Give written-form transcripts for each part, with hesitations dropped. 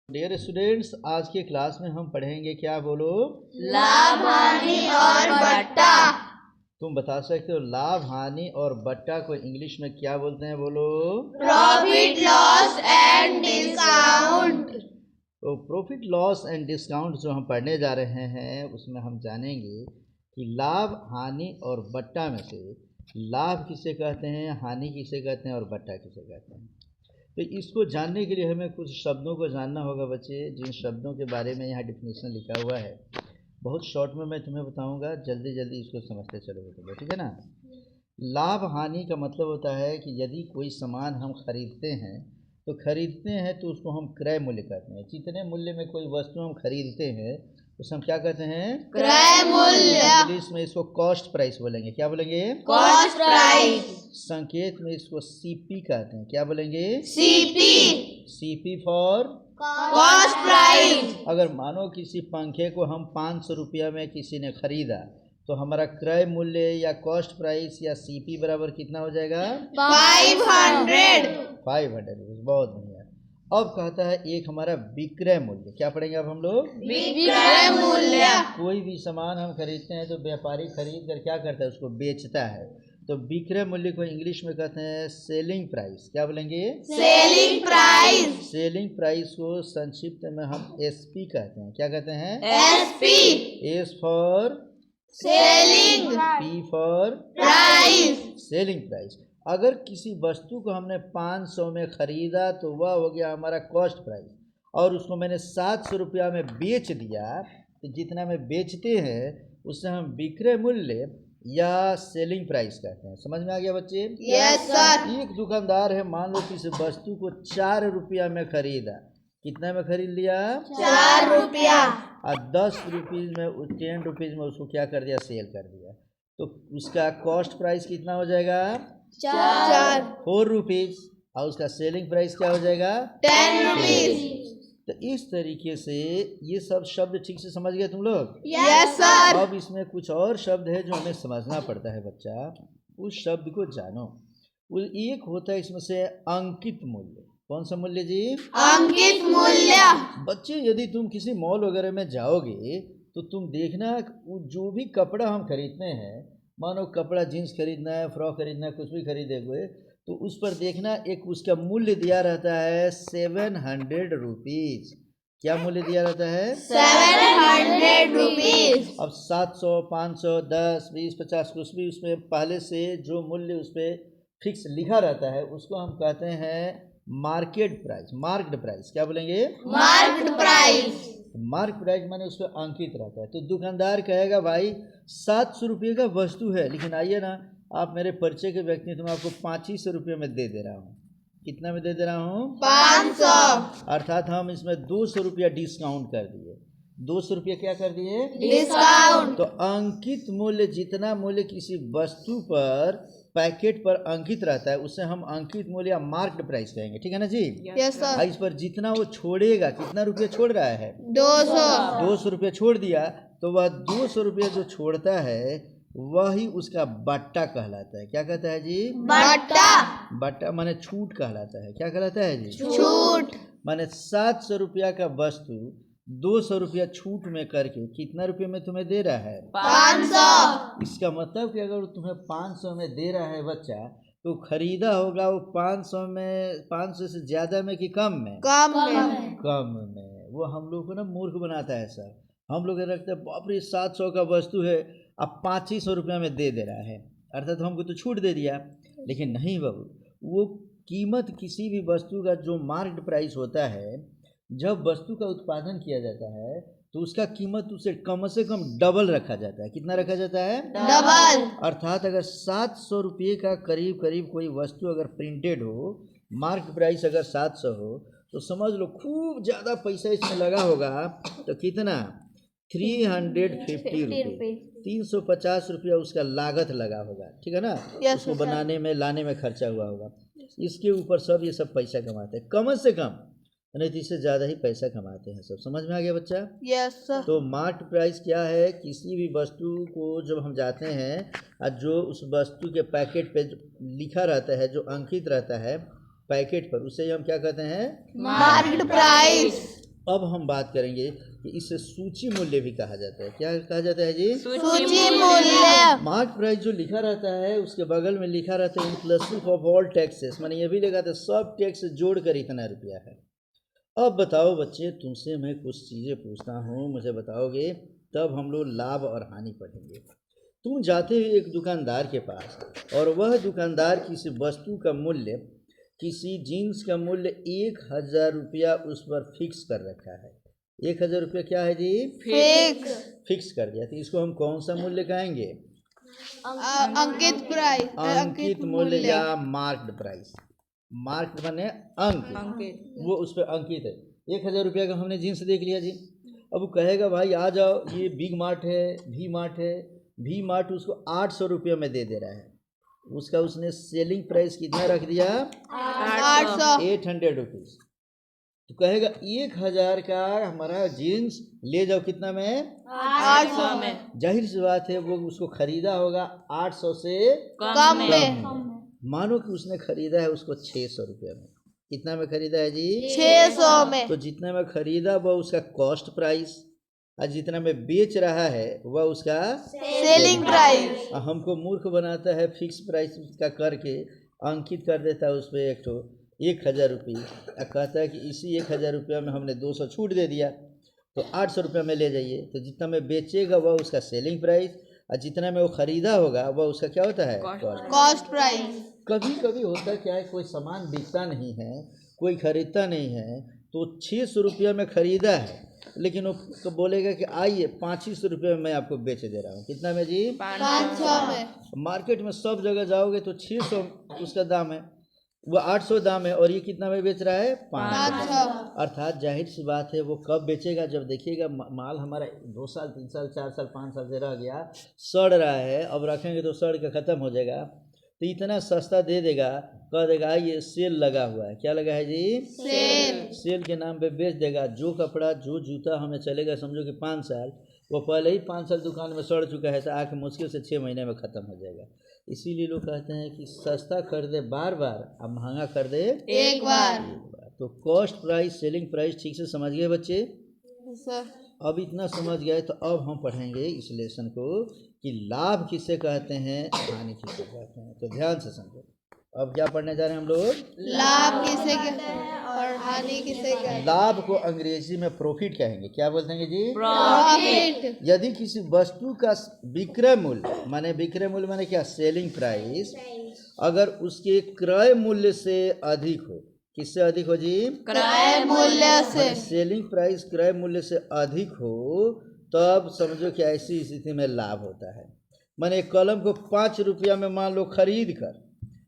Dear students, आज के class में हम पढ़ेंगे क्या? बोलो। लाभ, हानि और बट्टा। तुम बता सकते हो लाभ, हानि और बट्टा को इंग्लिश में क्या बोलते हैं? बोलो। Profit, loss and discount. तो प्रॉफिट, लॉस एंड डिस्काउंट जो हम पढ़ने जा रहे हैं उसमें हम जानेंगे कि लाभ, हानि और बट्टा में से लाभ किसे कहते हैं, हानि किसे कहते हैं और बट्टा किसे कहते हैं। तो इसको जानने के लिए हमें कुछ शब्दों को जानना होगा बच्चे, जिन शब्दों के बारे में यहाँ डिफिनेशन लिखा हुआ है। बहुत शॉर्ट में मैं तुम्हें बताऊंगा, जल्दी जल्दी इसको समझते चलोगे तुम्हें, ठीक है ना। लाभ, हानि का मतलब होता है कि यदि कोई सामान हम खरीदते हैं तो उसको हम क्रय मूल्य कहते हैं। जितने मूल्य में कोई वस्तु हम खरीदते हैं उसे हम क्या कहते हैं? क्रय मूल्य। इंग्लिश में इसको कॉस्ट प्राइस बोलेंगे। क्या बोलेंगे? Cost price. संकेत में इसको सीपी कहते हैं। क्या बोलेंगे? CP. CP for cost price. अगर मानो किसी पंखे को हम 500 रुपया में किसी ने खरीदा तो हमारा क्रय मूल्य या कॉस्ट प्राइस या सीपी बराबर कितना हो जाएगा? 500। 500 रुपीज। बहुत बढ़िया। अब कहता है एक हमारा विक्रय मूल्य। क्या पढ़ेंगे अब हम लोग? विक्रय मूल्य। कोई भी सामान हम खरीदते हैं तो व्यापारी खरीद कर क्या करता है? उसको बेचता है। तो विक्रय मूल्य को इंग्लिश में कहते हैं सेलिंग प्राइस। क्या बोलेंगे? Selling price. सेलिंग प्राइस को संक्षिप्त में हम एसपी कहते हैं। क्या कहते हैं? SP. S for selling P for price. Selling price. अगर किसी वस्तु को हमने 500 में खरीदा तो वह हो गया हमारा कॉस्ट प्राइस, और उसको मैंने 700 रुपया में बेच दिया तो जितना में बेचते हैं उससे हम विक्रय मूल्य या सेलिंग प्राइस कहते हैं। समझ में आ गया बच्चे? Yes sir. एक दुकानदार है, मान लो किसी वस्तु को 4 रुपया में खरीदा। कितना में खरीद लिया? 4 रुपया। और 10 रुपीज़ में 10 रुपीज़ में उसको क्या कर दिया? सेल कर दिया। तो उसका कॉस्ट प्राइस कितना हो जाएगा? 4 रुपीज़। और उसका सेलिंग प्राइस क्या हो जाएगा? 10 रुपीज। तो इस तरीके से ये सब शब्द ठीक से समझ गए तुम लोग? Yes sir. अब इसमें कुछ और शब्द है जो हमें समझना पड़ता है बच्चा, उस शब्द को जानो। वो एक होता है इसमें से अंकित मूल्य। कौन सा मूल्य जी? अंकित मूल्य। बच्चे यदि तुम किसी मॉल वगैरह में जाओगे तो तुम देखना जो भी कपड़ा हम खरीदते हैं, मानो कपड़ा जीन्स खरीदना है, फ्रॉक खरीदना है, कुछ भी खरीदे हुए, तो उस पर देखना एक उसका मूल्य दिया रहता है 700 रुपीज़। क्या मूल्य दिया रहता है? 700 रुपीज। अब 700, 500, 10, 20, 50 कुछ भी उसमें पहले से जो मूल्य उस पर फिक्स लिखा रहता है उसको हम कहते हैं मार्केट प्राइस, मार्क्ड प्राइस। क्या बोलेंगे? Marked price. मार्क प्राइस माने उस पर अंकित रहता है। तो दुकानदार कहेगा भाई 700 रुपये का वस्तु है, लेकिन आइए ना आप मेरे परिचय के व्यक्ति, तो मैं आपको 500 रुपये में दे दे रहा हूँ। कितना में दे दे रहा हूँ? 500। अर्थात हम इसमें 200 रुपया डिस्काउंट कर दिए। 200 रुपये क्या कर दिए? डिस्काउंट। तो अंकित मूल्य, जितना मूल्य किसी वस्तु पर पैकेट पर अंकित रहता है उसे हम अंकित मूल्य या मार्क्ड प्राइस कहेंगे। ठीक है ना जी? Yes sir. इस पर जितना वो छोड़ेगा, कितना रुपया छोड़ रहा है? 200 रुपये छोड़ दिया, तो वह 200 रुपये जो छोड़ता है वही उसका बट्टा कहलाता है। क्या कहता है जी? बट्टा। बट्टा माने छूट कहलाता है। क्या कहलाता है जी? छूट। माने 700 रुपया का वस्तु 200 रुपया छूट में करके कितना रुपये में तुम्हें दे रहा है? 500। इसका मतलब कि अगर तुम्हें 500 में दे रहा है बच्चा, तो खरीदा होगा वो 500 में, 500 से ज़्यादा में कि कम में? कम में। कम में। वो हम लोग को ना मूर्ख बनाता है सर। हम लोग रखते हैं बाप रे 700 का वस्तु है, अब 500 रुपया में दे रहा है, अर्थात हमको तो छूट दे दिया। लेकिन नहीं बाबू, वो कीमत किसी भी वस्तु का जो मार्केट प्राइस होता है, जब वस्तु का उत्पादन किया जाता है तो उसका कीमत उससे कम डबल रखा जाता है। कितना रखा जाता है? डबल। अर्थात अगर 700 रुपये का करीब करीब कोई वस्तु अगर प्रिंटेड हो, मार्केट प्राइस अगर 700 हो, तो समझ लो खूब ज़्यादा पैसा इसमें लगा होगा। तो कितना? 350 रुपये, 350 रुपया उसका लागत लगा होगा। ठीक है ना? उसको बनाने में, लाने में खर्चा हुआ होगा। इसके ऊपर सब ये सब पैसा कमाते हैं, कम से कम नहीं तो इससे ज़्यादा ही पैसा कमाते हैं सब। समझ में आ गया बच्चा? Yes sir. तो मार्केट प्राइस क्या है? किसी भी वस्तु को जब हम जाते हैं और जो उस वस्तु के पैकेट पे लिखा रहता है, जो अंकित रहता है पैकेट पर, उसे हम क्या कहते हैं? Market price. अब हम बात करेंगे कि इसे सूची मूल्य भी कहा जाता है। क्या कहा जाता है जी? सूची मूल्य। मार्क प्राइस जो लिखा रहता है उसके बगल में लिखा रहता है इंक्लूसिव ऑफ ऑल टैक्सेस, माने ये भी लिखा था सब टैक्स जोड़कर इतना रुपया है। अब बताओ बच्चे, तुमसे मैं कुछ चीज़ें पूछता हूँ, मुझे बताओगे, तब हम लोग लाभ और हानि पढ़ेंगे। तुम जाते हो एक दुकानदार के पास और वह दुकानदार किसी वस्तु का मूल्य, किसी जीन्स का मूल्य 1000 रुपया उस पर फिक्स कर रखा है। 1000 रुपया क्या है जी? फिक्स कर दिया। तो इसको हम कौन सा मूल्य कहेंगे? अंकित प्राइस, अंकित मूल्य या मार्क्ड प्राइस। मार्क्ड माने अंकित, वो उस पर अंकित है। 1000 रुपया का हमने जीन्स देख लिया जी। अब वो कहेगा भाई आ जाओ, ये बिग मार्ट है, वी मार्ट है। वी मार्ट उसको 800 रुपये में दे रहा है। उसका उसने सेलिंग प्राइस कितना रख दिया? 800 रुपीज़। तो कहेगा 1000 का हमारा जीन्स ले जाओ, कितना में? 800 में। जाहिर सी बात है वो उसको खरीदा होगा 800 से कम में। मानो कि उसने खरीदा है उसको 600 रुपये में। कितना में खरीदा है जी? 600 में। तो जितने में खरीदा वह उसका कॉस्ट प्राइस, और जितना में बेच रहा है वह उसका सेलिंग प्राइस। हमको मूर्ख बनाता है, फिक्स प्राइस का करके अंकित कर देता है उस पर एक तो 1000 रुपये, कहता है कि इसी 1000 रुपया में हमने 200 छूट दे दिया, तो 800 रुपये में ले जाइए। तो जितना में बेचेगा वह उसका सेलिंग प्राइस, और जितना में वो ख़रीदा होगा वह उसका क्या होता है? Cost price. कभी कभी होता क्या है, कोई सामान बिकता नहीं है, कोई ख़रीदता नहीं है, तो 600 रुपया में ख़रीदा है, लेकिन वो बोलेगा कि आइए 500 रुपये में मैं आपको बेच दे रहा हूँ। कितना में जी? 500 में। मार्केट में सब जगह जाओगे तो 600 उसका दाम है, वो 800 दाम है, और ये कितना में बेच रहा है? 500। अर्थात जाहिर सी बात है वो कब बेचेगा? जब देखिएगा माल हमारा 2 साल 3 साल 4 साल 5 साल से रह गया, सड़ रहा है, अब रखेंगे तो सड़ के ख़त्म हो जाएगा, तो इतना सस्ता दे देगा, कह देगा ये सेल लगा हुआ है। क्या लगा है जी? सेल के नाम पे बेच देगा। जो कपड़ा जो जूता हमें चलेगा समझो कि 5 साल, वो पहले ही 5 साल दुकान में सड़ चुका है, तो आके मुश्किल से 6 महीने में ख़त्म हो जाएगा। इसीलिए लोग कहते हैं कि सस्ता खरीदे बार बार, अब महंगा खरीदे एक बार। तो कॉस्ट प्राइस, सेलिंग प्राइस ठीक से समझ गए बच्चे? सर। अब इतना समझ गए तो अब हम पढ़ेंगे इस लेसन को कि लाभ किसे कहते हैं, हानि किसे कहते हैं। तो ध्यान से समझो। अब क्या पढ़ने जा रहे हैं हम लोग? लाभ किसे कहते हैं और हानि किसे कहते हैं? लाभ को अंग्रेजी में प्रॉफिट कहेंगे। क्या बोलते हैं जी? प्रॉफिट। यदि किसी वस्तु का विक्रय मूल्य, माने विक्रय मूल्य माने क्या? सेलिंग प्राइस, अगर उसके क्रय मूल्य से अधिक हो। किससे अधिक हो जी? क्रय मूल्य से। सेलिंग प्राइस क्रय मूल्य से अधिक हो तब समझो कि ऐसी स्थिति में लाभ होता है। माने एक कलम को 5 रुपया में मान लो खरीद कर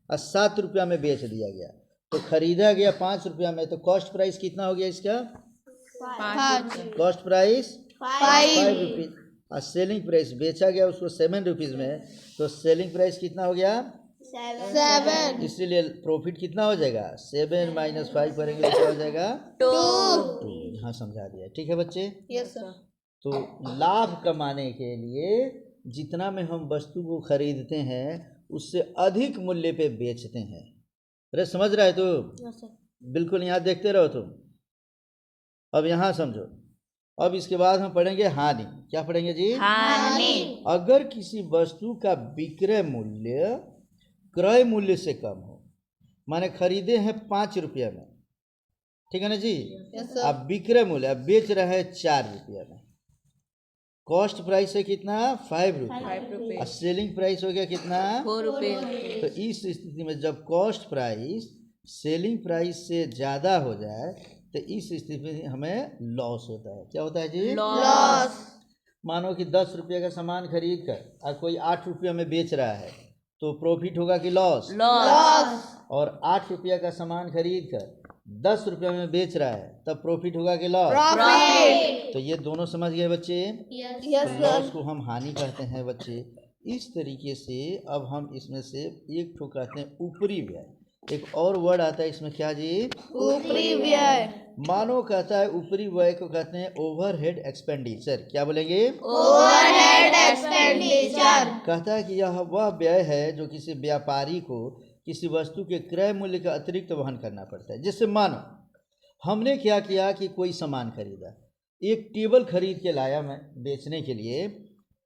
और 7 रुपया में बेच दिया गया, तो खरीदा गया 5 रुपया में, तो कॉस्ट प्राइस कितना हो गया इसका? 5। Cost price 5 5। रुपीज़, और सेलिंग प्राइस बेचा गया उसको 7 रुपीज़ में, तो सेलिंग प्राइस कितना हो गया? 7। इसीलिए प्रॉफिट कितना हो जाएगा? 7 - 5 करेंगे तो क्या हो जाएगा? 2। यहाँ समझा दिया, ठीक है बच्चे? Yes sir. तो लाभ कमाने के लिए जितना में हम वस्तु को खरीदते हैं उससे अधिक मूल्य पे बेचते हैं। अरे समझ रहा है? तो बिल्कुल यहाँ देखते रहो तुम। अब यहाँ समझो। अब इसके बाद हम पढ़ेंगे हानि। क्या पढ़ेंगे जी? हानि। अगर किसी वस्तु का विक्रय मूल्य क्रय मूल्य से कम हो, माने खरीदे हैं 5 रुपया में, ठीक है ना जी? अब विक्रय मूल्य अब बेच रहे हैं 4 रुपया में, कॉस्ट प्राइस है कितना? 5 रुपये, और सेलिंग प्राइस हो गया कितना? 4 रुपये। तो इस स्थिति में जब कॉस्ट प्राइस सेलिंग प्राइस से ज़्यादा हो जाए तो इस स्थिति में हमें लॉस होता है। क्या होता है जी? लॉस। मानो कि 10 रुपये का सामान खरीद कर और कोई 8 रुपया में बेच रहा है, तो प्रॉफिट होगा कि लॉस? लॉस। और 8 रुपया का सामान खरीद कर 10 रुपया में बेच रहा है, तब प्रॉफिट होगा कि लॉस? प्रॉफिट। तो ये दोनों समझ गए बच्चे? यस लॉस को हम हानि कहते हैं बच्चे। इस तरीके से अब हम इसमें से एक ठो कहते हैं ऊपरी व्यय। एक और वर्ड आता है इसमें, क्या जी? ऊपरी व्यय। मानो कहता है ऊपरी व्यय को कहते हैं ओवरहेड एक्सपेंडिचर। क्या बोलेंगे? Overhead expenditure. कहता है कि यह वह व्यय है जो किसी व्यापारी को किसी वस्तु के क्रय मूल्य का अतिरिक्त वहन करना पड़ता है। जैसे मानो हमने क्या किया कि कोई सामान खरीदा, एक टेबल खरीद के लाया मैं बेचने के लिए,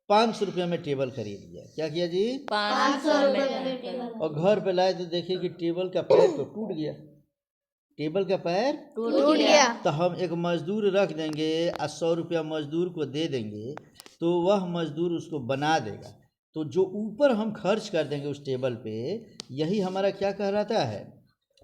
500 रुपये में टेबल खरीद लिया। क्या किया जी? 500 रुपये। और घर पे लाए तो देखिए कि टेबल का पैर तो टूट गया, टेबल का पैर टूट गया। तो हम एक मजदूर रख देंगे और 100 रुपया मजदूर को दे देंगे तो वह मजदूर उसको बना देगा। तो जो ऊपर हम खर्च कर देंगे उस टेबल पे, यही हमारा क्या कहलाता है?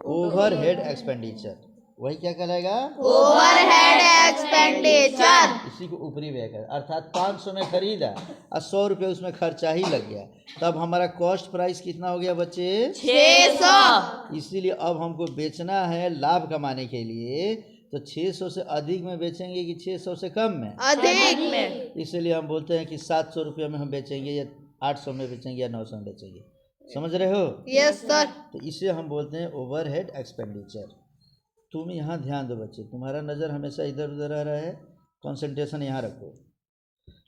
Overhead expenditure. वही क्या कहलाएगा? Overhead expenditure. इसी को ऊपरी व्यय कर, अर्थात 500 में खरीदा और 100 रुपये उसमें खर्चा ही लग गया, तब हमारा कॉस्ट प्राइस कितना हो गया बच्चे? 600। इसीलिए अब हमको बेचना है लाभ कमाने के लिए, तो 600 से अधिक में बेचेंगे कि 600 से कम में? अधिक में। इसलिए हम बोलते हैं कि 700 रुपये में हम बेचेंगे या 800 में बेचेंगे या 900 में बेचेंगे। समझ रहे हो? Yes sir. तो इसे हम बोलते हैं ओवरहेड एक्सपेंडिचर। तुम यहाँ ध्यान दो बच्चे, तुम्हारा नज़र हमेशा इधर उधर रह रहा है, कंसंट्रेशन यहाँ रखो।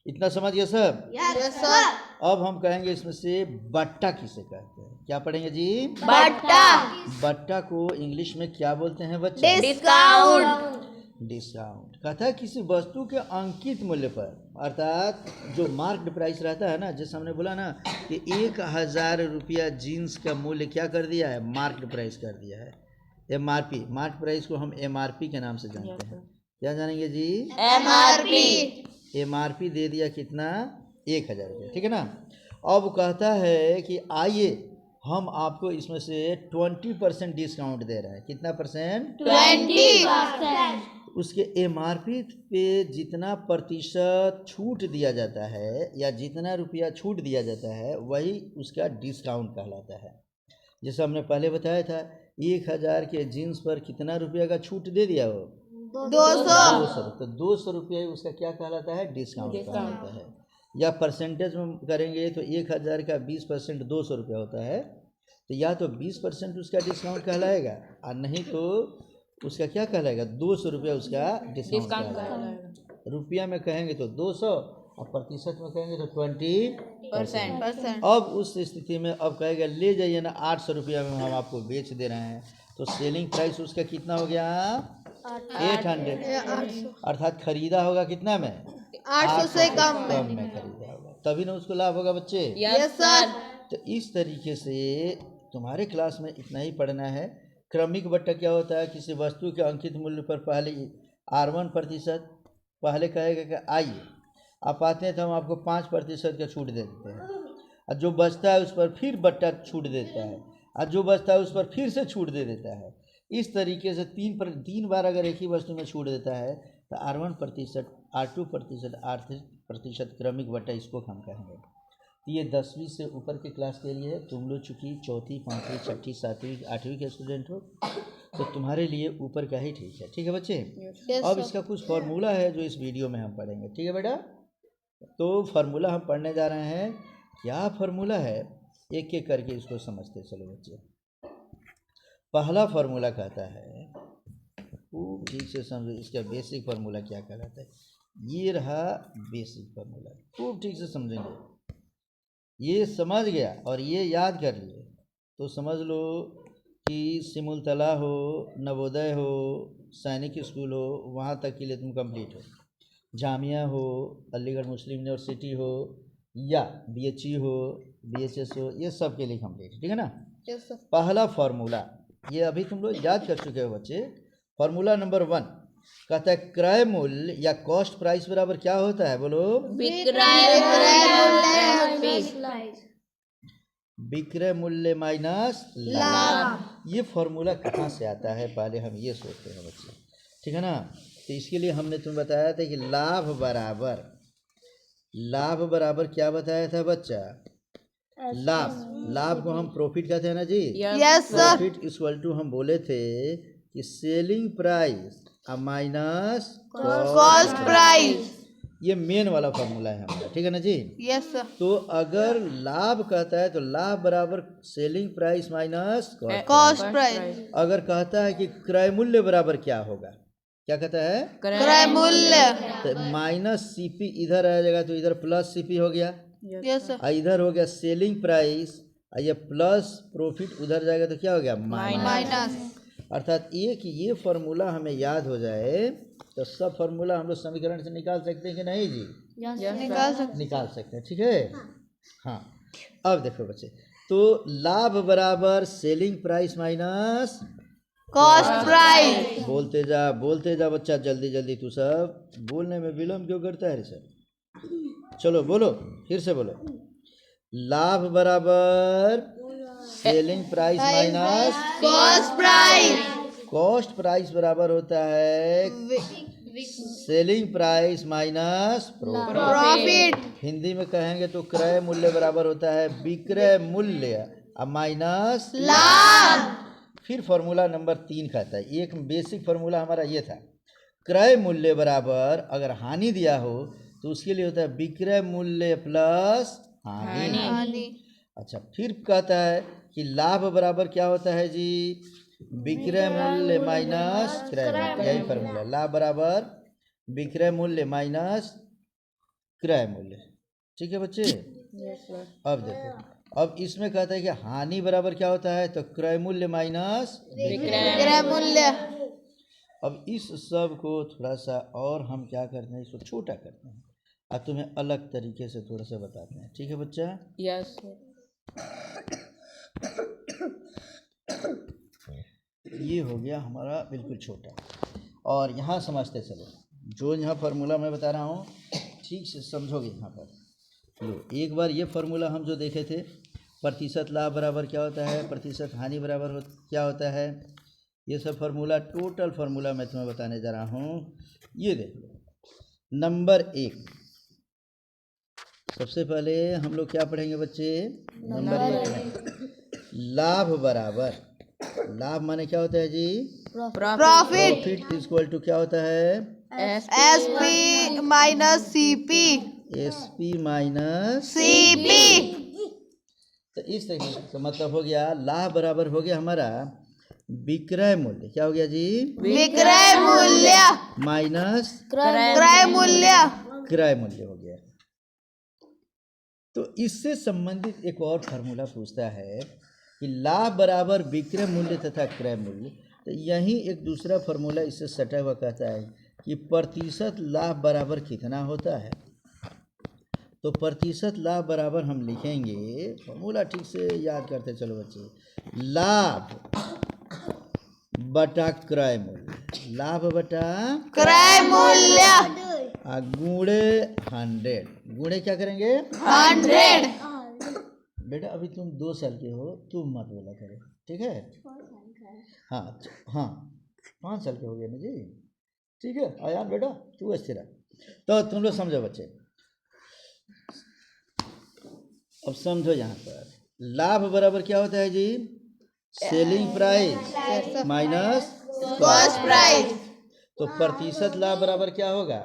इतना समझ गए सब? Yes sir. अब हम कहेंगे इसमें से बट्टा किसे कहते हैं। क्या पढ़ेंगे जी? बट्टा। बट्टा को इंग्लिश में क्या बोलते हैं बच्चे? डिस्काउंट। डिस्काउंट कहता है किसी वस्तु के अंकित मूल्य पर, अर्थात जो मार्क्ड प्राइस रहता है ना, जैसे हमने बोला ना कि 1000 रुपया जीन्स का मूल्य क्या कर दिया है? मार्क्ड प्राइस कर दिया है। MRP, मार्क प्राइस को हम MRP के नाम से जानते हैं। क्या जानेंगे जी? MRP दे दिया कितना? 1000 रुपये, ठीक है ना। अब कहता है कि आइए हम आपको इसमें से 20% डिस्काउंट दे रहे हैं। कितना परसेंट? 20%। उसके MRP पे जितना प्रतिशत छूट दिया जाता है या जितना रुपया छूट दिया जाता है वही उसका डिस्काउंट कहलाता है। जैसे हमने पहले बताया था, 1000 के जीन्स पर कितना रुपया का छूट दे दिया? वो 200। तो 200 रुपये उसका क्या कहलाता है? डिस्काउंट कहलाता है। या परसेंटेज में करेंगे तो 1000 का 20% 200 रुपया होता है, तो या तो 20% उसका डिस्काउंट कहलाएगा और नहीं तो उसका क्या कहलाएगा? 200 रुपया उसका डिस्काउंट कहलाएगा। रुपया में कहेंगे तो 200 और प्रतिशत में कहेंगे तो 20%। अब उस स्थिति में अब कहेगा ले जाइए ना, 800 रुपया में हम आपको बेच दे रहे हैं, तो सेलिंग प्राइस उसका कितना हो गया? 800। अर्थात खरीदा होगा कितना में? 800 से कम में खरीदा होगा, तभी ना उसको लाभ होगा बच्चे। Yes sir. तो इस तरीके से तुम्हारे क्लास में इतना ही पढ़ना है। क्रमिक बट्टा क्या होता है? किसी वस्तु के अंकित मूल्य पर पहले R1% पहले कहेगा कि आइए आप आते हैं तो हम आपको 5% का छूट दे देते हैं, और जो बचता है उस पर फिर बट्टा छूट देता है, और जो बचता है उस पर फिर से छूट दे देता है। इस तरीके से 3 बार अगर एक ही वस्तु में छूट देता है तो R1%, R2%, R3% क्रमिक बट्टा इसको हम कहेंगे। तो ये 10वीं से ऊपर के क्लास के लिए है। तुम लोग चूँकि 4वीं, 5वीं, 6वीं, 7वीं, 8वीं के स्टूडेंट हो तो तुम्हारे लिए ऊपर का ही ठीक है। ठीक है बच्चे? अब इसका कुछ फार्मूला है जो इस वीडियो में हम पढ़ेंगे। ठीक है बेटा? तो फार्मूला हम पढ़ने जा रहे हैं। क्या फार्मूला है एक एक करके इसको समझते चलो बच्चे। पहला फार्मूला कहता है, खूब ठीक से समझो इसका बेसिक फार्मूला क्या कहलाता है। ये रहा बेसिक फार्मूला, खूब ठीक से समझेंगे। ये समझ गया और ये याद कर लिए तो समझ लो कि सिमुलतला हो, नवोदय हो, सैनिक स्कूल हो, वहाँ तक के लिए तुम कंप्लीट हो। जामिया हो, अलीगढ़ मुस्लिम यूनिवर्सिटी हो, या BHE हो, BHS हो, ये सब के लिए कंप्लीट। ठीक है ना? पहला फार्मूला ये अभी तुम लोग याद कर चुके हो बच्चे। फार्मूला नंबर 1 कहता है क्रय मूल्य या कॉस्ट प्राइस बराबर क्या होता है? बोलो। विक्रय मूल्य माइनस लाभ। ये फार्मूला कहाँ से आता है पहले हम ये सोचते हैं बच्चे। ठीक है ना? तो इसके लिए हमने तुम्हें बताया था कि लाभ बराबर क्या बताया था बच्चा? लाभ को हम प्रॉफिट कहते हैं ना जी। Yes sir. Profit equal to हम बोले थे कि selling price minus cost price. ये मेन वाला फार्मूला है हमारा। ठीक है ना जी? Yes sir. तो अगर लाभ कहता है तो लाभ बराबर selling price minus cost price. अगर कहता है कि क्रय मूल्य बराबर क्या होगा? क्या कहता है? क्रय मूल्य। तो माइनस CP इधर आ जाएगा तो इधर प्लस CP हो गया। Yes sir. इधर हो गया सेलिंग प्राइस, ये प्लस प्रॉफिट उधर जाएगा तो क्या हो गया? माइनस। अर्थात एक ये फार्मूला हमें याद हो जाए तो सब फार्मूला हम लोग समीकरण से निकाल सकते हैं कि नहीं जी? निकाल सकते हैं, ठीक है। हाँ, अब देखो बच्चे, तो लाभ बराबर selling price minus cost price. बोलते जा बच्चा, जल्दी जल्दी। तू सब बोलने में विलम्ब क्यों करता है रे सर? चलो बोलो, फिर से बोलो। लाभ बराबर selling price minus cost price. Cost price बराबर होता है selling price minus profit. Hindi में कहेंगे तो क्रय मूल्य बराबर होता है विक्रय मूल्य अब माइनस लाभ। फिर फॉर्मूला नंबर 3 कहता है, एक बेसिक फार्मूला हमारा ये था, क्रय मूल्य बराबर अगर हानि दिया हो तो उसके लिए होता है विक्रय मूल्य प्लस हानि। अच्छा, फिर कहता है कि लाभ बराबर क्या होता है जी? विक्रय मूल्य माइनस क्रय मूल्य, यही फार्मूला। लाभ बराबर विक्रय मूल्य माइनस क्रय मूल्य, ठीक है बच्चे। अब देखो, अब इसमें कहता है कि हानि बराबर क्या होता है? तो क्रय मूल्य माइनस विक्रय मूल्य। अब इस सब को थोड़ा सा और हम क्या करते हैं, इसको छोटा करते हैं और तुम्हें अलग तरीके से थोड़ा सा बताते हैं, ठीक है बच्चा? यस। ये हो गया हमारा बिल्कुल छोटा, और यहाँ समझते चलो, जो यहाँ फार्मूला मैं बता रहा हूँ ठीक से समझोगे। यहाँ पर लो, एक बार ये फार्मूला हम जो देखे थे, प्रतिशत लाभ बराबर क्या होता है, प्रतिशत हानि बराबर क्या होता है, ये सब फार्मूला, टोटल फार्मूला मैं तुम्हें बताने जा रहा हूँ। ये देख लो, नंबर 1, सबसे पहले हम लोग क्या पढ़ेंगे बच्चे? नंबर 1, लाभ बराबर, लाभ माने क्या होता है जी? प्रॉफिट। इक्वल टू क्या होता है? SP minus CP. SP minus CP. तो इस तरीके का मतलब हो गया, लाभ बराबर हो गया हमारा विक्रय मूल्य, क्या हो गया जी? विक्रय मूल्य माइनस क्रय मूल्य। क्रय मूल्य हो गया। तो इससे संबंधित एक और फार्मूला पूछता है कि लाभ बराबर विक्रय मूल्य तथा क्रय मूल्य। तो यही एक दूसरा फार्मूला इससे सटा हुआ कहता है कि प्रतिशत लाभ बराबर कितना होता है। तो प्रतिशत लाभ बराबर हम लिखेंगे, फार्मूला ठीक से याद करते चलो बच्चे, लाभ बटा क्रय मूल्य, लाभ बटा क्रय मूल्य गुणे 100। गुणे क्या करेंगे? 100। बेटा अभी तुम 2 साल के हो, तुम मत बोला करो, ठीक है? हाँ हाँ, 5 साल के हो गए ना जी, ठीक है? आयान बेटा तू स्थिर है। तो तुम लोग समझो बच्चे, अब समझो यहाँ पर लाभ बराबर क्या होता है जी? Selling price minus cost price. तो प्रतिशत लाभ बराबर क्या होगा?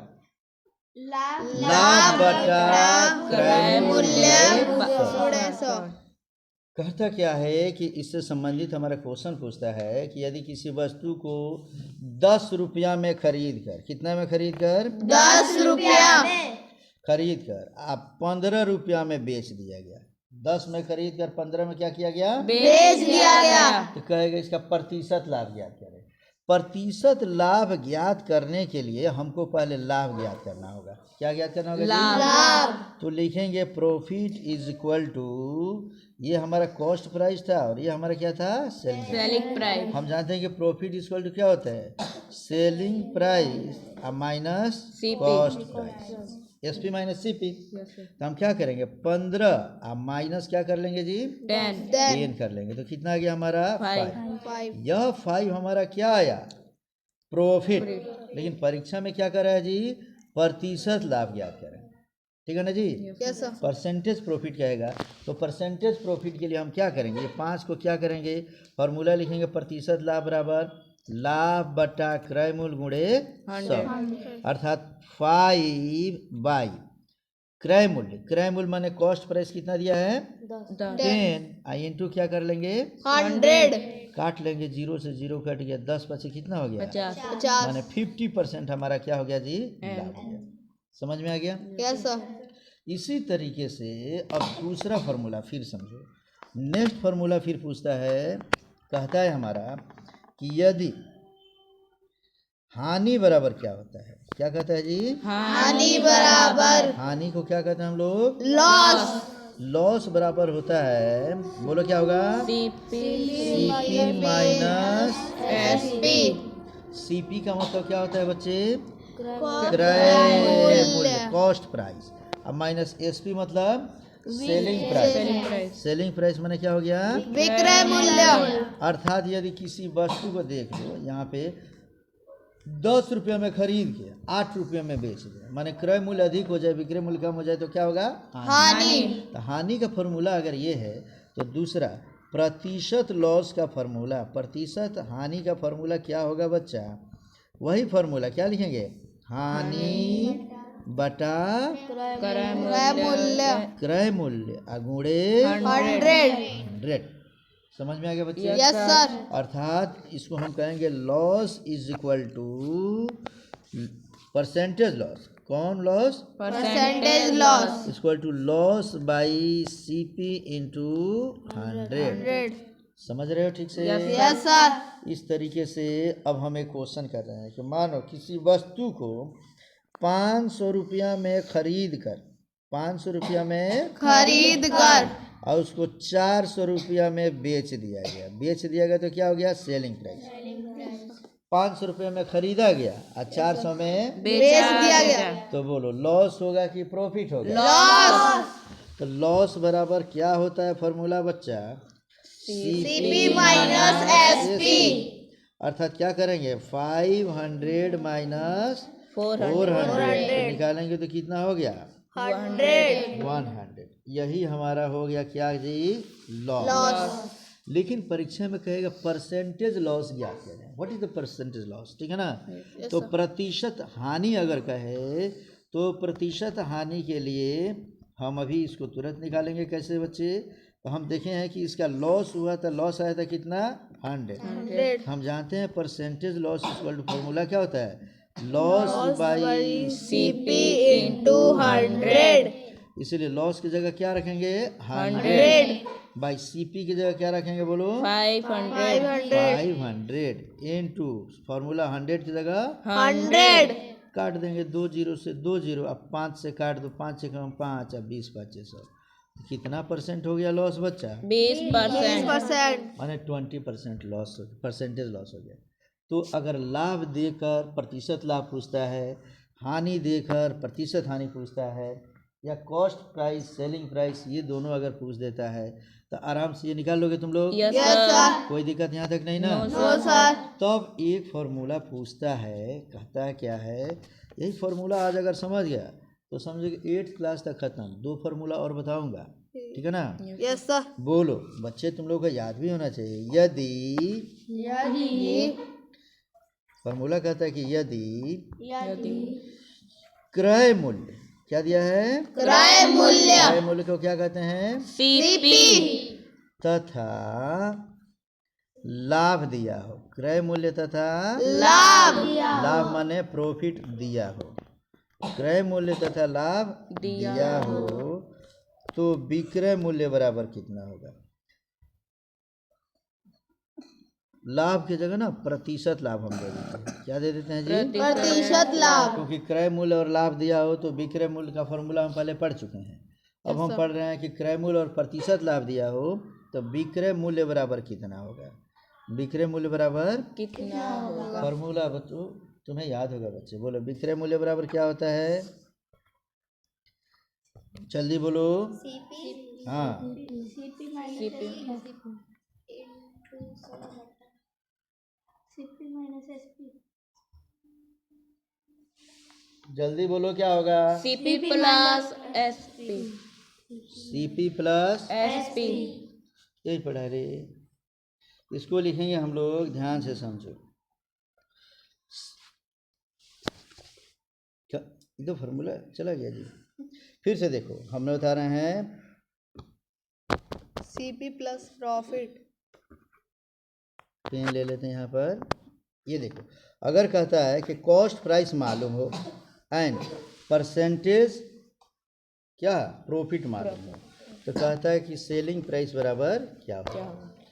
लाभ बटा क्रय मूल्य 100। कहता क्या है कि इससे संबंधित हमारा क्वेश्चन पूछता है कि यदि किसी वस्तु को 10 रुपया में खरीद कर, कितना में खरीद कर? 10 रुपया खरीद कर आप 15 रुपया में बेच दिया गया। 10 में खरीद कर 15 में क्या किया गया? बेच दिया गया। तो कहेगा इसका प्रतिशत लाभ ज्ञात करें। प्रतिशत लाभ ज्ञात करने के लिए हमको पहले लाभ ज्ञात करना होगा। क्या ज्ञात करना होगा? लाभ। तो लिखेंगे प्रॉफिट इज इक्वल टू, ये हमारा कॉस्ट प्राइस था और ये हमारा क्या था? Selling price. हम जानते हैं कि प्रॉफिट इज इक्वल टू क्या होता है? Selling price minus cost price, SP minus CP. तो हम क्या करेंगे? 15 माइनस क्या कर लेंगे जी? 10 कर लेंगे। तो कितना आ गया हमारा? 5। यह 5 हमारा क्या आया? प्रॉफिट। लेकिन परीक्षा में क्या कर रहा है जी? प्रतिशत लाभ ज्ञात करें, ठीक है ना जी? Yes sir. परसेंटेज प्रॉफिट कहेगा। तो परसेंटेज प्रॉफिट के लिए हम क्या करेंगे? ये 5 को क्या करेंगे? फार्मूला लिखेंगे, प्रतिशत लाभ बराबर लाभ बटा क्रय मूल्य गुणे 100, अर्थात 5 बाई क्रय मूल्य। क्रय मूल्य माने कॉस्ट प्राइस कितना दिया है? 10 इंटू क्या कर लेंगे? 100 काट लेंगे, 0 से 0 कट गया, 10 बचे कितना हो गया? 50। माने 50% हमारा क्या हो गया जी? लाभ हो गया। समझ में आ गया? Yes sir. इसी तरीके से अब दूसरा फार्मूला फिर समझो। नेक्स्ट फार्मूला फिर पूछता है, कहता है हमारा कि यदि हानि बराबर क्या होता है, क्या कहता है जी? हानि बराबर हानि को क्या कहते हैं हम लोग? लॉस। लॉस बराबर होता है, बोलो क्या होगा? CP minus SP. सीपी का मतलब क्या होता है बच्चे? क्रय मूल्य, कॉस्ट प्राइस। अब माइनस एसपी मतलब सेलिंग प्राइस। सेलिंग प्राइस माने क्या हो गया? विक्रय मूल्य। अर्थात यदि किसी वस्तु को देख लो, यहाँ पे 10 रुपये में खरीद के 8 रुपये में बेच दे, माने क्रय मूल्य अधिक हो जाए, विक्रय मूल्य कम हो जाए तो क्या होगा? हानि। तो हानि का फॉर्मूला अगर ये है तो दूसरा प्रतिशत लॉस का फॉर्मूला, प्रतिशत हानि का फॉर्मूला क्या होगा बच्चा? वही फॉर्मूला क्या लिखेंगे? हानि बटा क्रय मूल्य अगुणे 100। समझ में आ गया बच्चे? Yes sir. अर्थात इसको हम कहेंगे loss is equal to percentage loss. कौन loss? Percentage loss equal to loss by CP into 100। समझ रहे हो ठीक से? Yes sir. इस तरीके से अब हम एक क्वेश्चन कर रहे हैं कि मानो किसी वस्तु को 500 रुपया में खरीद कर, 500 रुपया में खरीद कर और उसको 400 रुपया में बेच दिया गया। बेच दिया गया तो क्या हो गया? Selling price. 500 रुपये में खरीदा गया और 400 में बेच दिया गया तो बोलो लॉस होगा कि प्रॉफिट होगा? लॉस। तो लॉस बराबर क्या होता है फॉर्मूला बच्चा? CP minus SP. अर्थात क्या करेंगे? 500 माइनस 400 निकालेंगे तो कितना हो गया? 100। यही हमारा हो गया क्या जी? लॉस। लेकिन परीक्षा में कहेगा परसेंटेज लॉस ज्ञात करें। What is the percentage loss? ठीक है ना? तो प्रतिशत हानि अगर कहे तो प्रतिशत हानि के लिए हम अभी इसको तुरंत निकालेंगे। कैसे बच्चे? तो हम देखे हैं कि इसका लॉस हुआ था, लॉस आया था कितना? 100। हम जानते हैं percentage loss equal to formula क्या होता है? Loss by CP into 100। इसीलिए लॉस की जगह क्या रखेंगे? 100 बाई सीपी की जगह क्या रखेंगे? बोलो 500 इंटू फॉर्मूला 100 की जगह 100। काट देंगे 2 जीरो से 2 जीरो, अब 5 से काट दो, 5 से कम 5, अब 20 5 100। कितना परसेंट हो गया लॉस बच्चा? 20%। माने 20% लॉस, परसेंटेज लॉस हो गया। तो अगर लाभ देकर प्रतिशत लाभ पूछता है, हानि देकर प्रतिशत हानि पूछता है, या कॉस्ट प्राइस सेलिंग प्राइस, ये दोनों अगर पूछ देता है तो आराम से ये निकाल लोगे तुम लोग? Yes sir. कोई दिक्कत यहाँ तक नहीं ना? No sir. तब एक फार्मूला पूछता है, कहता है क्या है? यही फार्मूला आज अगर समझ गया तो समझो कि 8th क्लास तक खत्म। 2 फार्मूला और बताऊंगा, ठीक है ना? Yes sir. बोलो बच्चे, तुम लोग को याद भी होना चाहिए। यदि फार्मूला कहता है कि यदि क्रय मूल्य, क्या दिया है? क्रय मूल्य। क्रय मूल्य को क्या कहते हैं? सीपी। तथा लाभ दिया हो। क्रय मूल्य तथा लाभ माने प्रॉफिट दिया हो। क्रय मूल्य तथा लाभ दिया हो तो विक्रय मूल्य बराबर कितना होगा? लाभ की जगह ना प्रतिशत लाभ हम दे देते हैं। क्या दे देते हैं जी? प्रतिशत लाभ। क्योंकि क्रय मूल्य और लाभ दिया हो तो विक्रय मूल्य का फॉर्मूला हम पहले पढ़ चुके हैं। अब हम पढ़ रहे हैं कि क्रय मूल्य और प्रतिशत लाभ दिया हो तो विक्रय मूल्य बराबर कितना होगा? विक्रय मूल्य बराबर कितना होगा? फॉर्मूला बच्चों तुम्हें याद होगा बच्चे, बोलो विक्रय मूल्य बराबर क्या होता है? जल्दी बोलो। हाँ, जल्दी बोलो क्या होगा? CP plus SP. CP plus SP. यही पढ़ा रे। इसको लिखेंगे हम लोग, ध्यान से समझो। क्या दो फार्मूला चला गया जी? फिर से देखो, हमने बता रहे हैं सीपी प्लस प्रॉफिट। पेन ले लेते हैं यहाँ पर। ये देखो, अगर कहता है कि कॉस्ट प्राइस मालूम हो एंड परसेंटेज क्या प्रॉफिट मालूम हो, तो कहता है कि सेलिंग प्राइस बराबर क्या हो?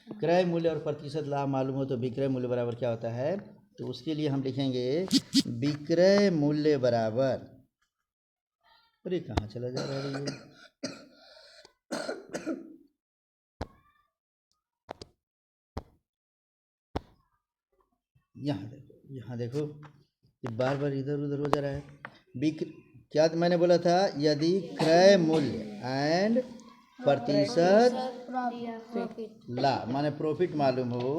क्रय मूल्य और प्रतिशत लाभ मालूम हो तो विक्रय मूल्य बराबर क्या होता है, तो उसके लिए हम लिखेंगे विक्रय मूल्य बराबर, अरे कहाँ चला जा रहा है ये, यहाँ देखो ये बार बार इधर उधर हो जा रहा है। क्या मैंने बोला था, यदि क्रय मूल्य एंड प्रतिशत लाभ माने प्रॉफिट मालूम हो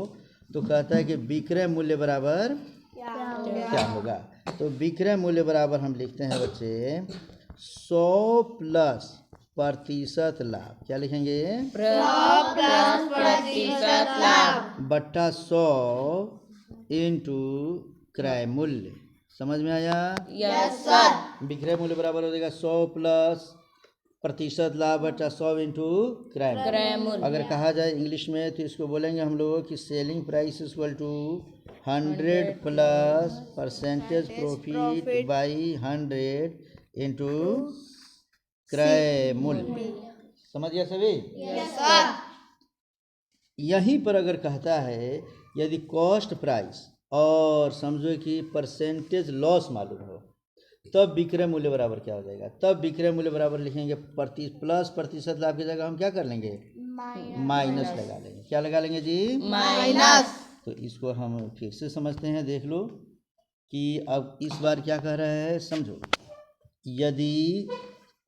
तो कहता है कि विक्रय मूल्य बराबर क्या होगा। तो विक्रय मूल्य बराबर हम लिखते हैं बच्चे 100 प्लस प्रतिशत लाभ, क्या लिखेंगे 100 प्लस प्रतिशत लाभ बट्टा 100 इंटू क्रय मूल्य। समझ में आया? Yes sir. विक्रय मूल्य बराबर हो जाएगा 100 प्लस प्रतिशत लाभ बटा 100 इंटू क्रय मूल्य। अगर कहा जाए इंग्लिश में तो इसको बोलेंगे हम लोग कि selling price equal to 100 plus percentage profit by 100 into क्रय मूल्य। समझ गया सभी? Yes sir. यहीं पर अगर कहता है यदि कॉस्ट प्राइस और समझो कि परसेंटेज लॉस मालूम हो तब विक्रय मूल्य बराबर क्या हो जाएगा, तब विक्रय मूल्य बराबर लिखेंगे प्लस प्रतिशत लाभ की जगह हम क्या कर लेंगे माइनस लगा लेंगे। क्या लगा लेंगे जी? माइनस। तो इसको हम फिर से समझते हैं, देख लो कि अब इस बार क्या कह रहा है, समझो यदि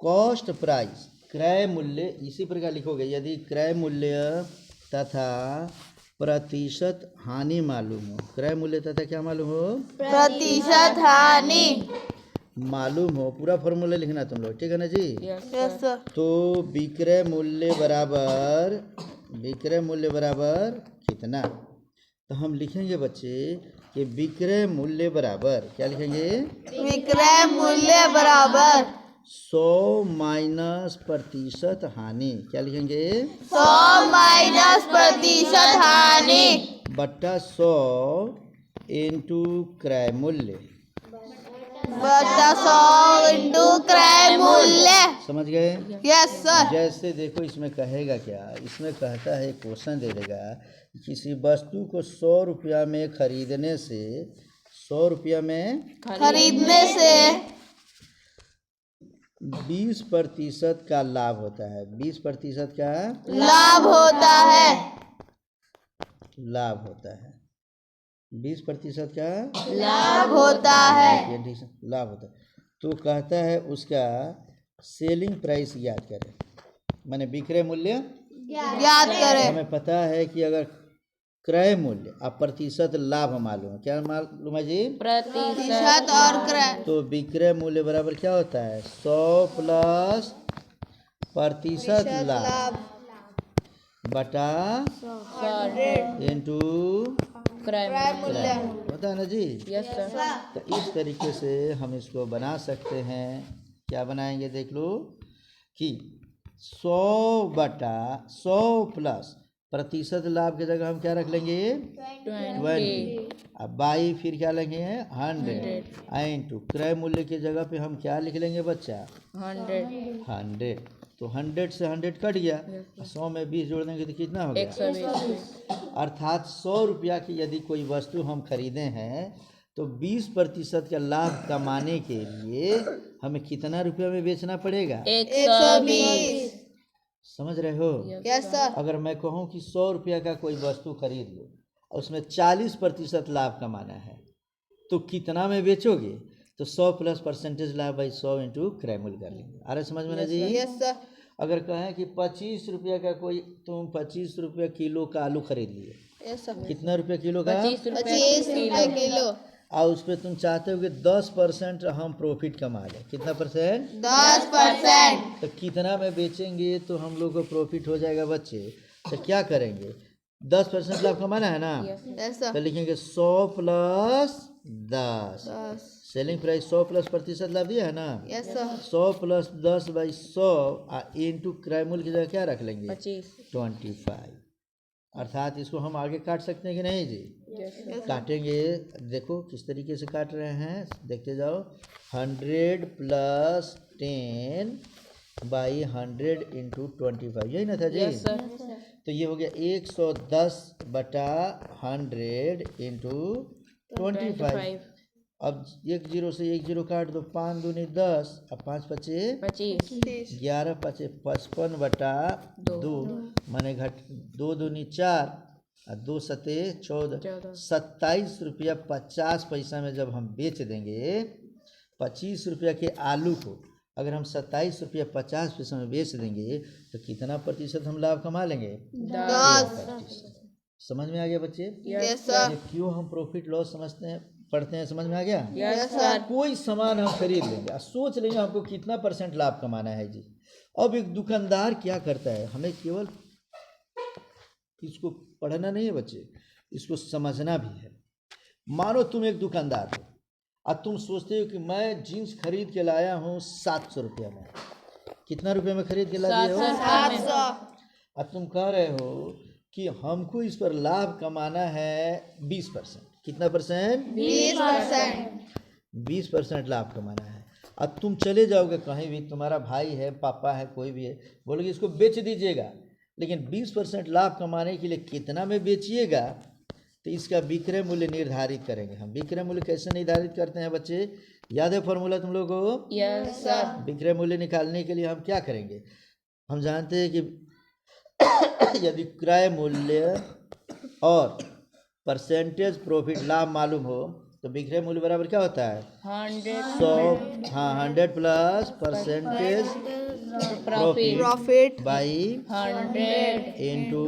कॉस्ट प्राइस क्रय मूल्य इसी प्रकार लिखोगे, यदि क्रय मूल्य तथा प्रतिशत हानि मालूम हो, क्रय मूल्य तथा क्या मालूम हो प्रतिशत हानि मालूम हो, पूरा फॉर्मूला लिखना तुम लोग, ठीक है ना जी? Yes sir. तो विक्रय मूल्य बराबर कितना, तो हम लिखेंगे बच्चे कि विक्रय मूल्य बराबर क्या लिखेंगे, विक्रय मूल्य बराबर 100 माइनस प्रतिशत हानि, क्या लिखेंगे 100 माइनस प्रतिशत हानि बट्टा 100 इंटू क्रय मूल्य बटा 100 इंटू क्रय मूल्य। समझ गए? Yes sir. जैसे देखो इसमें कहेगा क्या, इसमें कहता है क्वेश्चन दे देगा किसी वस्तु को 100 रुपया में खरीदने से 100 रुपया में खरीदने से 20% का लाभ होता है, 20% का लाभ होता है, लाभ होता है, 20% का लाभ होता है, लाभ होता है। तो कहता है उसका सेलिंग प्राइस याद करें, माने विक्रय मूल्य याद करें। हमें पता है कि अगर क्रय मूल्य और प्रतिशत लाभ मालूम है, क्या मालूम है जी प्रतिशत और क्रय, तो विक्रय मूल्य बराबर क्या होता है 100 प्लस प्रतिशत लाभ बटा 100 इंटू क्रय मूल्य होता है ना जी? Yes sir. तो इस तरीके से हम इसको बना सकते हैं। क्या बनाएंगे देख लो कि 100 बटा 100 प्लस प्रतिशत लाभ की जगह हम क्या रख लेंगे 20, अब बाई फिर क्या लेंगे 100 इंटू क्रय मूल्य की जगह पे हम क्या लिख लेंगे बच्चा 100। तो 100 से 100 कट गया, 100 में 20 जोड़ देंगे तो कितना हो गया 120। अर्थात 100 रुपया की यदि कोई वस्तु हम खरीदे हैं तो 20% का लाभ कमाने के लिए हमें कितना रुपया में बेचना पड़ेगा 120। समझ रहे हो? Yes sir. अगर मैं कहूँ कि 100 रुपया का कोई वस्तु खरीद लो और उसमें 40% लाभ कमाना है तो कितना में बेचोगे, तो 100 प्लस परसेंटेज लाभ बाई 100 इंटू क्रय मूल्य कर लेंगे। अरे समझ में ना जी? Yes sir. अगर कहें कि 25 रुपया का कोई तुम 25 रुपया किलो का आलू खरीद लिए, यस सर। कितना रुपया किलो का 25 रुपये किलो, और उस पर तुम चाहते हो कि 10% हम प्रॉफिट कमा लें, कितना परसेंट 10%। तो कितना में बेचेंगे तो हम लोग को प्रॉफिट हो जाएगा बच्चे, तो क्या करेंगे 10% लाभ कमाना है ना, यस तो सर। लिखेंगे 100 प्लस 10 सेलिंग प्राइस 100 प्लस प्रतिशत लाभ दिया है ना, yes sir. 100 plus 10 by 100 into क्रय मूल्य की जगह क्या रख लेंगे 25। अर्थात इसको हम आगे काट सकते हैं कि नहीं जी? काटेंगे, देखो किस तरीके से काट रहे हैं, देखते जाओ 100 प्लस 10 बाई 100 इंटू 25, यही ना था जी? Yes sir. तो ये हो गया 110/100 इंटू 25। अब 1 0 से 1 0 काट दो, 5 दूनी 10, अब 5 पचे 25, 11 पचे 55/2, माने घट 2 दूनी 4 और 2 सते 14, 27 रुपया 50 पैसा में जब हम बेच देंगे 25 रुपया के आलू को, अगर हम 27 रुपया 50 पैसा में बेच देंगे तो कितना प्रतिशत हम लाभ कमा लेंगे? 10। समझ में आ गया बच्चे? Yes sir. ये क्यों हम प्रॉफिट लॉस समझते हैं, पढ़ते हैं, समझ में आ गया? Yes sir. कोई सामान हम खरीद लेंगे और सोच लेंगे हमको कितना % लाभ कमाना है जी। अब एक दुकानदार क्या करता है, हमें केवल इसको पढ़ना नहीं है बच्चे, इसको समझना भी है। मानो तुम एक दुकानदार हो और तुम सोचते हो कि मैं जीन्स खरीद के लाया हूँ 700 रुपया में। कितना रुपये में खरीद के ला दिए हो? 700। और तुम कह रहे हो कि हमको इस पर लाभ कमाना है 20%। कितना %? 20%। 20% लाभ कमाना है। अब तुम चले जाओगे कहीं भी, तुम्हारा भाई है, पापा है, कोई भी है, बोलोगे इसको बेच दीजिएगा, लेकिन 20% लाभ कमाने के लिए कितना में बेचिएगा, तो इसका विक्रय मूल्य निर्धारित करेंगे हम। विक्रय मूल्य कैसे निर्धारित करते हैं बच्चे, याद है फॉर्मूला तुम लोगों को? Yes sir. विक्रय मूल्य निकालने के लिए हम क्या करेंगे, हम जानते हैं कि यदि क्रय मूल्य और परसेंटेज प्रॉफिट लाभ मालूम हो तो विक्रय मूल्य बराबर क्या होता है? 100 हाँ 100 plus percentage profit by 100 into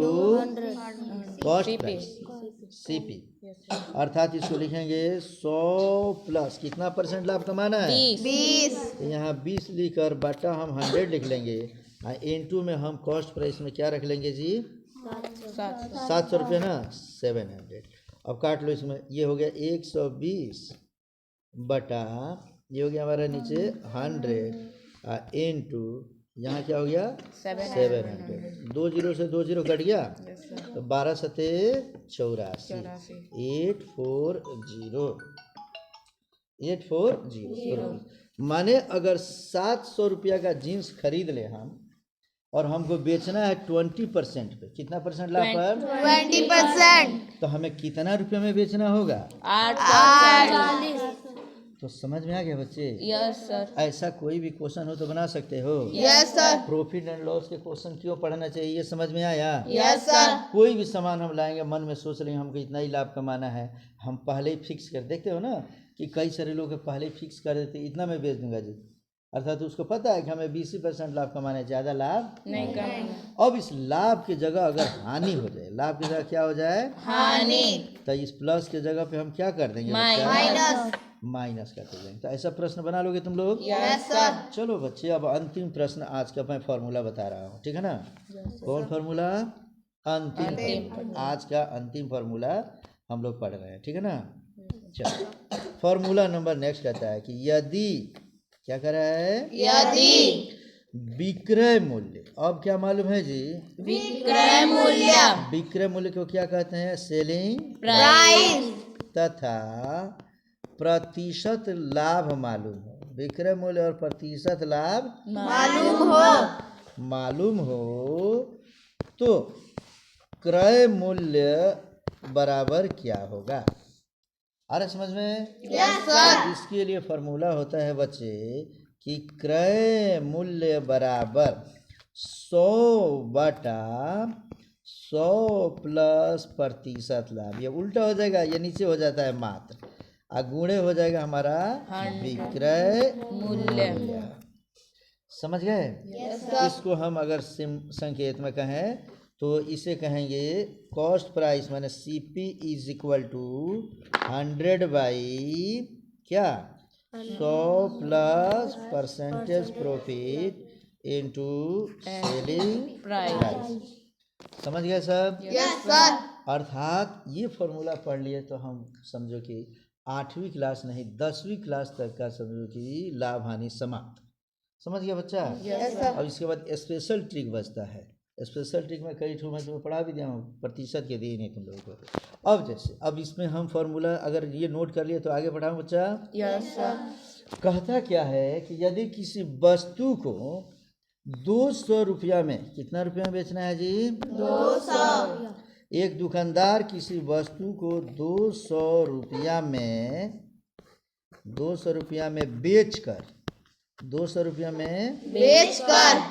cost price CP। अर्थात इसको लिखेंगे 100 प्लस कितना % लाभ कमाना है? 20। तो यहाँ 20 लिखकर बटा हम 100 लिख लेंगे और इंटू में हम कॉस्ट प्राइस में क्या रख लेंगे जी? 700 रुपये ना, 700। अब काट लो इसमें, ये हो गया 120 बटा ये हो गया हमारा नीचे 100 इंटू यहाँ क्या हो गया? 700। 2 0 से 2 0 कट गया तो 12 सते 84, 840। माने अगर 700 रुपया का जीन्स खरीद ले हम और हमको बेचना है 20% पे, कितना % लाभ पर? 20%। तो हमें कितना रुपये में बेचना होगा? 840। तो समझ में आ गया बच्चे? Yes sir. ऐसा कोई भी क्वेश्चन हो तो बना सकते हो। Yes sir. Profit and loss के क्वेश्चन क्यों पढ़ना चाहिए, ये समझ में आया? Yes sir. कोई भी सामान हम लाएंगे, मन में सोच लेंगे हमको इतना ही लाभ कमाना है, हम पहले ही फिक्स कर देखते हो ना कि कई सारे लोग पहले ही फिक्स कर देते इतना मैं बेच दूंगा जी, अर्थात तो उसको पता है कि हमें 20% लाभ कमाना है, ज़्यादा लाभ नहीं कमाना। अब इस लाभ की जगह अगर हानि हो जाए, लाभ की जगह क्या हो जाए? हानि। तो इस प्लस की जगह पे हम क्या कर देंगे? माइनस। माइनस कर देंगे। तो ऐसा प्रश्न बना लोगे तुम लोग? Yes sir. चलो बच्चे, अब अंतिम प्रश्न आज का मैं फार्मूला बता रहा हूँ, ठीक है ना? कौन फार्मूला? अंतिम। आज का अंतिम फार्मूला हम लोग पढ़ रहे हैं, ठीक है ना? चलो, फार्मूला नंबर नेक्स्ट कहता है कि यदि, क्या कर रहा है? यदि विक्रय मूल्य, अब क्या मालूम है जी? विक्रय मूल्य विक्रय मूल्य को क्या कहते हैं? सेलिंग प्राइस तथा प्रतिशत लाभ मालूम हो। विक्रय मूल्य और प्रतिशत लाभ मालूम हो तो क्रय मूल्य बराबर क्या होगा? अरे समझ में? Yes sir. इसके लिए फॉर्मूला होता है बच्चे कि क्रय मूल्य बराबर 100 बटा 100 प्लस प्रतिशत लाभ। ये उल्टा हो जाएगा, ये नीचे हो जाता है मात्र, और गुणे हो जाएगा हमारा विक्रय मूल्य। समझ गए? इसको हम अगर संकेत में कहें तो इसे कहेंगे कॉस्ट प्राइस माने CP is equal to 100 by क्या? 100 plus percentage profit into selling price. समझ गए सब? Yes sir. अर्थात ये फॉर्मूला पढ़ लिए तो हम समझो कि 8वीं क्लास नहीं 10वीं क्लास तक का समझो कि लाभ हानि समाप्त। समझ गया बच्चा? Yes sir. अब इसके बाद स्पेशल ट्रिक बचता है। स्पेशल ट्रिक में कई ठो मैं तुम्हें पढ़ा भी दिया हूँ, प्रतिशत के दिए नहीं तुम लोगों को। अब जैसे अब इसमें हम फॉर्मूला अगर ये नोट कर लिए तो आगे बढ़ाऊँ बच्चा? Yes sir. कहता क्या है कि यदि किसी वस्तु को 200 रुपया में, कितना रुपया में बेचना है जी? 200। एक दुकानदार किसी वस्तु को 200 रुपया में 200 रुपया में बेचकर 200 रुपया में बेचकर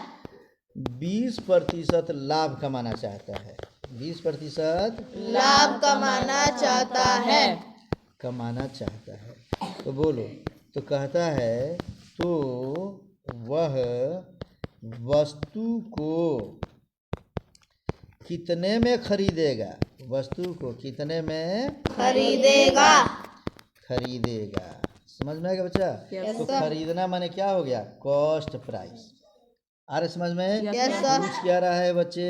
20% लाभ कमाना चाहता है। 20% लाभ कमाना चाहता है। कमाना चाहता है। तो बोलो, तो कहता है तो वह वस्तु को कितने में खरीदेगा? वस्तु को कितने में खरीदेगा। खरीदेगा। समझ में आएगा बच्चा? Yes, तो sir. खरीदना माने क्या हो गया? Cost price. आ रहा समझ में? Yes, sir. पूछ क्या रहा है बच्चे?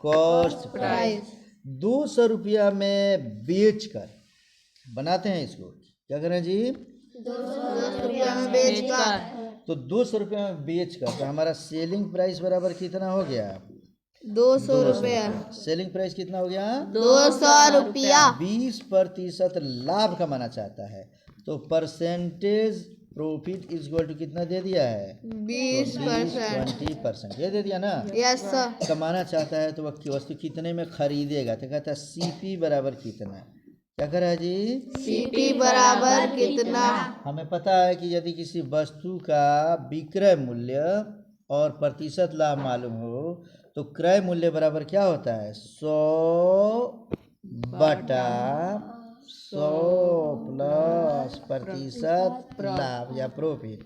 Cost price. 200 रुपया में बेचकर बनाते हैं इसको, क्या करें जी? 200 रुपया में बेचकर। तो 200 रुपया में बेचकर तो हमारा सेलिंग प्राइस बराबर कितना हो गया? 200 रुपया। सेलिंग प्राइस कितना हो गया? 200 रुपया। 20% लाभ कमाना चाहता है, तो percentage profit is equal to कितना दे दिया है? 20%। 20% ये दे दिया ना। Yes sir. कमाना चाहता है तो वह वस्तु कितने में खरीदेगा? तो कहता है सीपी बराबर कितना। क्या कर रहा है जी? सीपी बराबर कितना। हमें पता है कि यदि किसी वस्तु का विक्रय मूल्य और प्रतिशत लाभ मालूम हो तो क्रय मूल्य बराबर क्या होता है? 100 बटा 100 प्लस प्रतिशत लाभ या प्रॉफिट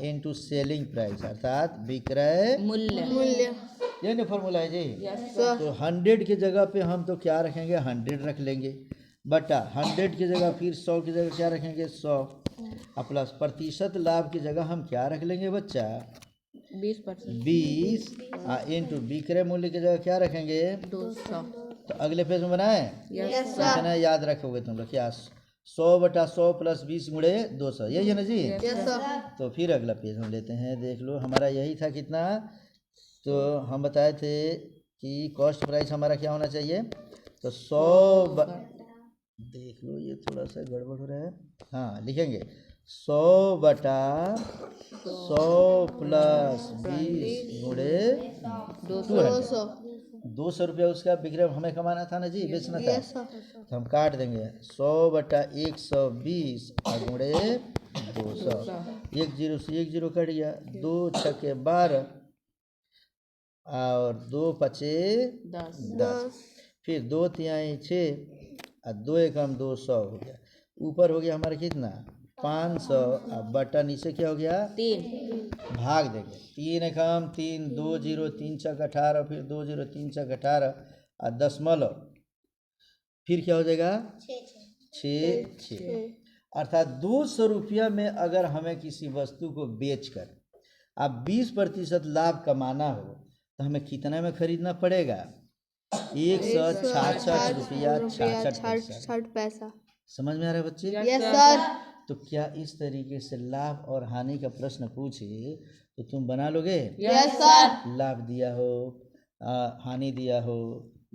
इनटू सेलिंग प्राइस अर्थात विक्रय मूल्य। ये ना फॉर्मूला है जी। सर। तो 100 की जगह पे हम तो क्या रखेंगे? 100 रख लेंगे बटा 100 की जगह फिर 100 की जगह क्या रखेंगे? 100 और प्लस प्रतिशत लाभ की जगह हम क्या रख लेंगे बच्चा? 20 इंटू विक्रय मूल्य की जगह क्या रखेंगे? 200। तो अगले पेज में बनाए यस सर। इतना याद रखोगे तुम लोग क्या? 100 बटा 100 प्लस 20 गुणे 200, यही है ना जी? Yes sir. तो फिर अगला पेज हम लेते हैं, देख लो हमारा यही था कितना। तो हम बताए थे कि कॉस्ट प्राइस हमारा क्या होना चाहिए? तो 100 देख लो ये थोड़ा सा गड़बड़ हो रहा है। हाँ लिखेंगे 100 बटा 100 प्लस 20 गुणे 200। 200 रुपया उसका विक्रय हमें कमाना था ना जी, बेचना था। Yes sir. तो हम काट देंगे 100 बटा 120 और गुणे 200। 1 जीरो से 1 जीरो कट गया, 2 छक्के 12 और 2 पचे 10, फिर 2 तिहाई 6 और 2 एकम 200 हो गया। ऊपर हो गया हमारा कितना? 500 और बटा नीचे क्या हो गया? 3। भाग देंगे 3 एकम 3, 2 जीरो 3 छक 18, फिर 2 जीरो 3 छक 18 और दशमलव, फिर क्या हो जाएगा? 6। अर्थात 200 रुपया में अगर हमें किसी वस्तु को बेचकर अब 20% लाभ कमाना हो तो हमें कितना में खरीदना पड़ेगा? 166 रुपया 66 पैसा। समझ में आ रहा है बच्चे? Yes sir. तो क्या इस तरीके से लाभ और हानि का प्रश्न पूछे तो तुम बना लोगे? Yes sir. लाभ दिया हो, हानि दिया हो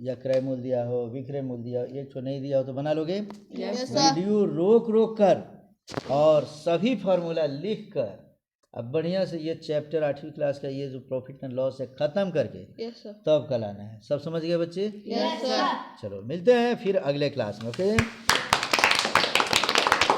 या क्रय मूल्य दिया हो, विक्रय मूल्य दिया हो, एक तो नहीं दिया हो तो बना लोगे? Yes sir. वीडियो रोक रोक कर और सभी फार्मूला लिख कर अब बढ़िया से ये चैप्टर 8वीं क्लास का ये जो प्रॉफिट एंड लॉस है ख़त्म करके यस सर। तब कल आना है। सब समझ गए बच्चे? Yes sir. चलो मिलते हैं फिर अगले क्लास में। ओके।